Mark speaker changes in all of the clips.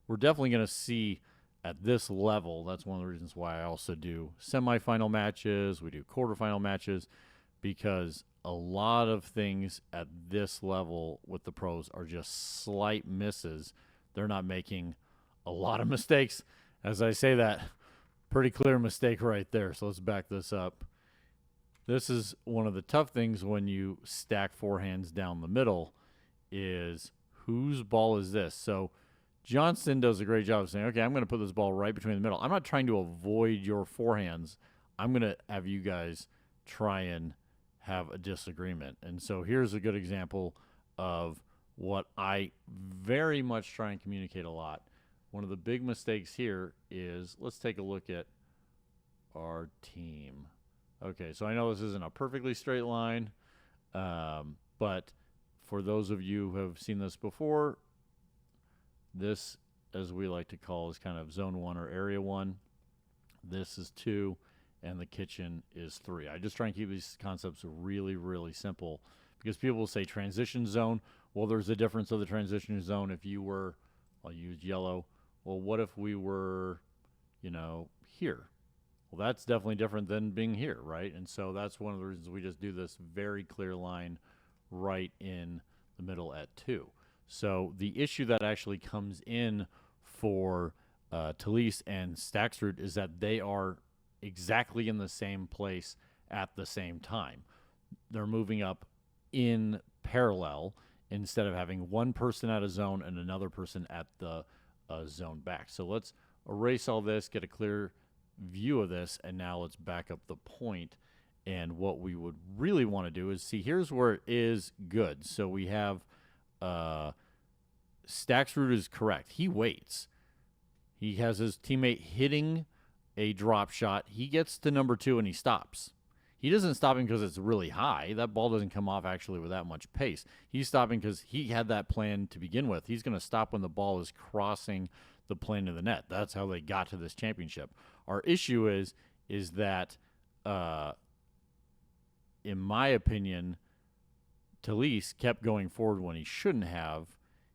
Speaker 1: we're definitely going to see at this level. That's one of the reasons why I also do semifinal matches. We do quarterfinal matches, because a lot of things at this level with the pros are just slight misses. They're not making a lot of mistakes. As I say that, pretty clear mistake right there. So let's back this up. This is one of the tough things when you stack forehands down the middle, is whose ball is this? So Johnston does a great job of saying, okay, I'm going to put this ball right between the middle. I'm not trying to avoid your forehands. I'm going to have you guys try and have a disagreement. And so here's a good example of what I very much try and communicate a lot. One of the big mistakes here is, let's take a look at our team. Okay, so I know this isn't a perfectly straight line, but for those of you who have seen this before, this, as we like to call, is kind of zone 1 or area 1. This is 2, and the kitchen is 3. I just try and keep these concepts really, really simple, because people will say transition zone. Well, there's a difference of the transition zone if you were, I'll use yellow. Well, what if we were, here? Well, that's definitely different than being here, right? And so that's one of the reasons we just do this very clear line right in the middle at 2. So the issue that actually comes in for Tellez and Staksrud is that they are exactly in the same place at the same time. They're moving up in parallel instead of having one person at a zone and another person at the zone back. So let's erase all this, get a clear view of this, and now let's back up the point. And what we would really want to do is see, here's where it is good. So we have Staksrud is correct. He waits. He has his teammate hitting a drop shot. He gets to number 2 and he stops. He doesn't stop him because it's really high. That ball doesn't come off actually with that much pace. He's stopping because he had that plan to begin with. He's going to stop when the ball is crossing the plane of the net. That's how they got to this championship. Our issue is that, in my opinion, Tellez kept going forward when he shouldn't have.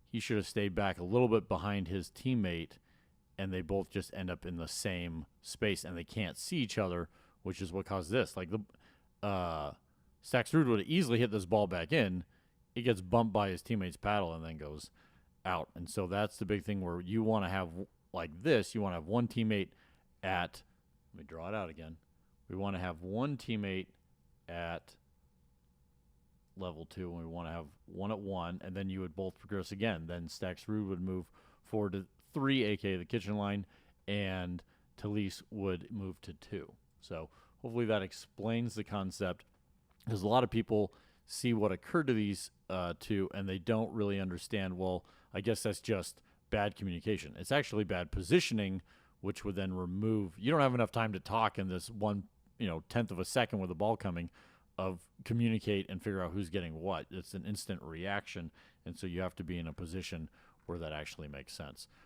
Speaker 1: He should have stayed back a little bit behind his teammate, and they both just end up in the same space, and they can't see each other, which is what caused this. Like, Staksrud would have easily hit this ball back in. It gets bumped by his teammate's paddle and then goes out. And so that's the big thing where you want to have, like this, you want to have one teammate at, let me draw it out again. We want to have one teammate at level 2, and we want to have one at 1, and then you would both progress again. Then Staksrud would move forward to 3, aka the kitchen line, and Tellez would move to 2. So hopefully that explains the concept, because a lot of people see what occurred to these two, and they don't really understand, well, I guess that's just bad communication. It's actually bad positioning, which would then remove, you don't have enough time to talk in this 1/10 of a second with the ball coming, of communicate and figure out who's getting what. It's an instant reaction, and so you have to be in a position where that actually makes sense.